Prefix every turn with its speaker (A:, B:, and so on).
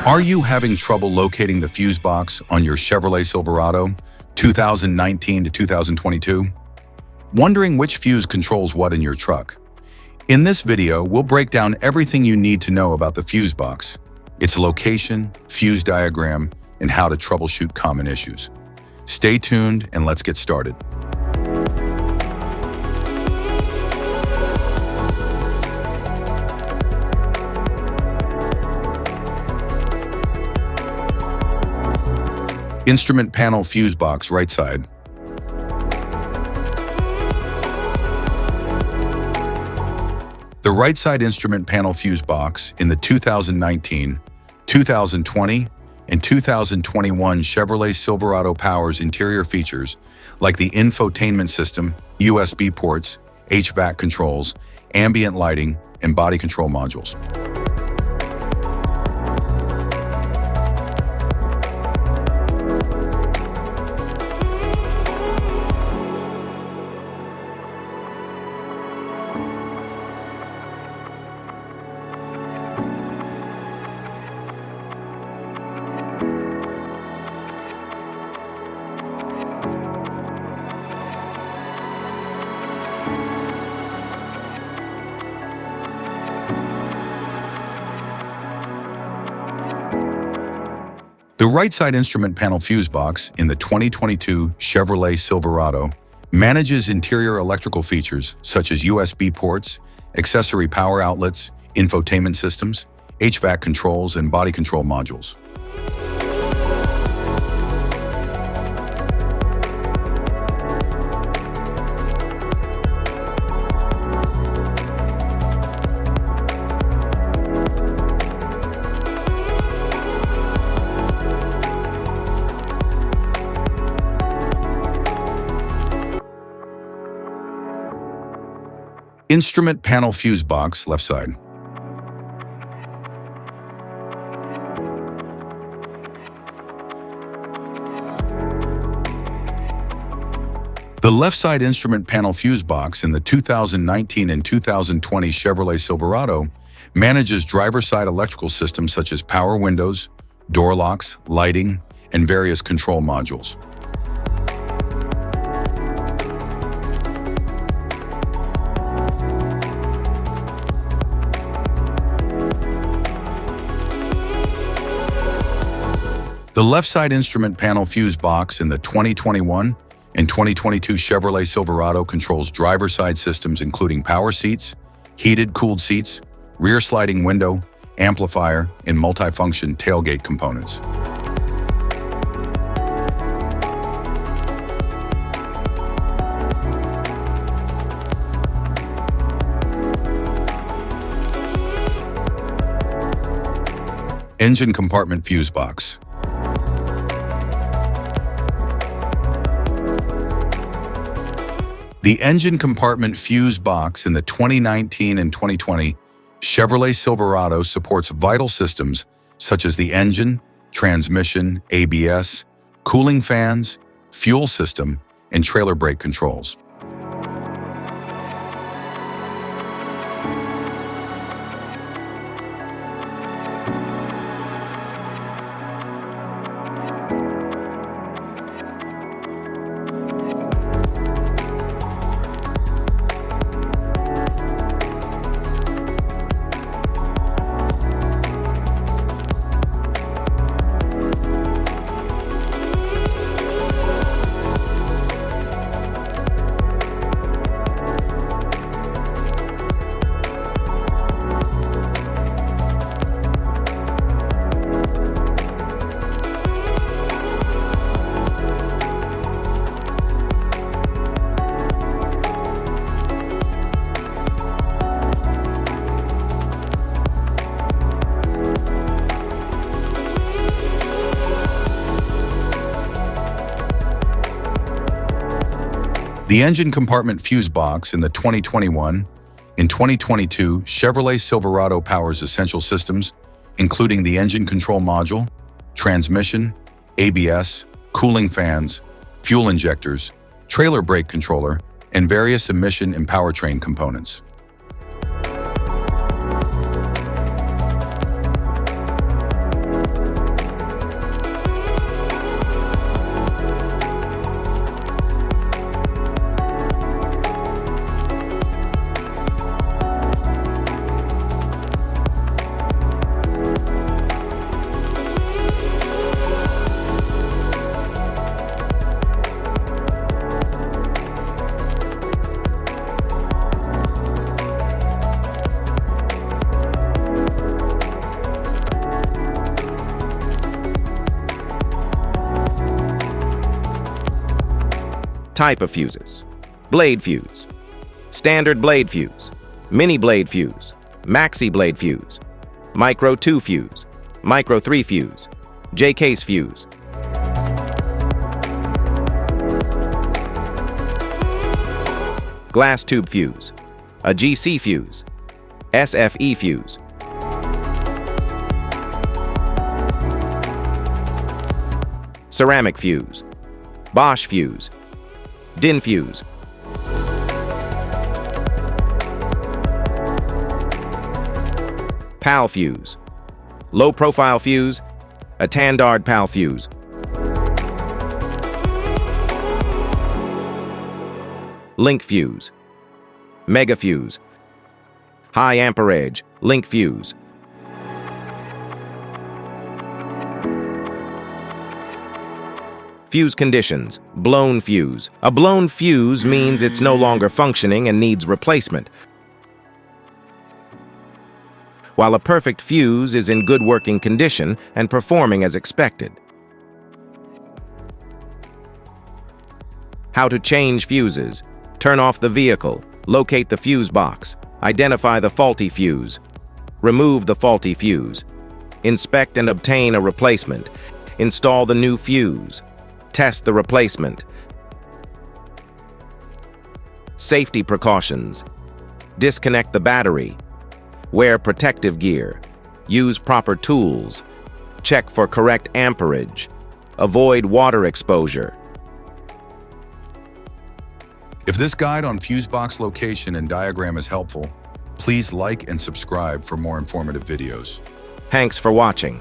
A: Are you having trouble locating the fuse box on your Chevrolet Silverado 2019 to 2022? Wondering which fuse controls what in your truck? In this video, we'll break down everything you need to know about the fuse box, its location, fuse diagram, and how to troubleshoot common issues. Stay tuned and let's get started. Instrument panel fuse box, right side. The right side instrument panel fuse box in the 2019, 2020, and 2021 Chevrolet Silverado powers interior features like the infotainment system, USB ports, HVAC controls, ambient lighting, and body control modules. The right side instrument panel fuse box in the 2022 Chevrolet Silverado manages interior electrical features such as USB ports, accessory power outlets, infotainment systems, HVAC controls, and body control modules. Instrument panel fuse box, left side. The left side instrument panel fuse box in the 2019 and 2020 Chevrolet Silverado manages driver-side electrical systems such as power windows, door locks, lighting, and various control modules. The left side instrument panel fuse box in the 2021 and 2022 Chevrolet Silverado controls driver side systems including power seats, heated cooled seats, rear sliding window, amplifier, and multifunction tailgate components. Engine compartment fuse box. The engine compartment fuse box in the 2019 and 2020 Chevrolet Silverado supports vital systems such as the engine, transmission, ABS, cooling fans, fuel system, and trailer brake controls. The engine compartment fuse box in the 2021 and 2022 Chevrolet Silverado powers essential systems, including the engine control module, transmission, ABS, cooling fans, fuel injectors, trailer brake controller, and various emission and powertrain components.
B: Type of fuses: blade fuse, standard blade fuse, mini blade fuse, maxi blade fuse, micro 2 fuse, micro 3 fuse, J-case fuse. Glass tube fuse, a GC fuse, SFE fuse. Ceramic fuse, Bosch fuse, DIN fuse. PAL fuse, low profile fuse, a Tandard PAL fuse. Link fuse, mega fuse, high amperage, link fuse. Fuse conditions: blown fuse. A blown fuse means it's no longer functioning and needs replacement, while a perfect fuse is in good working condition and performing as expected. How to change fuses: turn off the vehicle, locate the fuse box, identify the faulty fuse, remove the faulty fuse, inspect and obtain a replacement, install the new fuse, test the replacement. Safety precautions: disconnect the battery, wear protective gear, use proper tools, check for correct amperage, avoid water exposure.
A: If this guide on fuse box location and diagram is helpful, please like and subscribe for more informative videos.
B: Thanks for watching.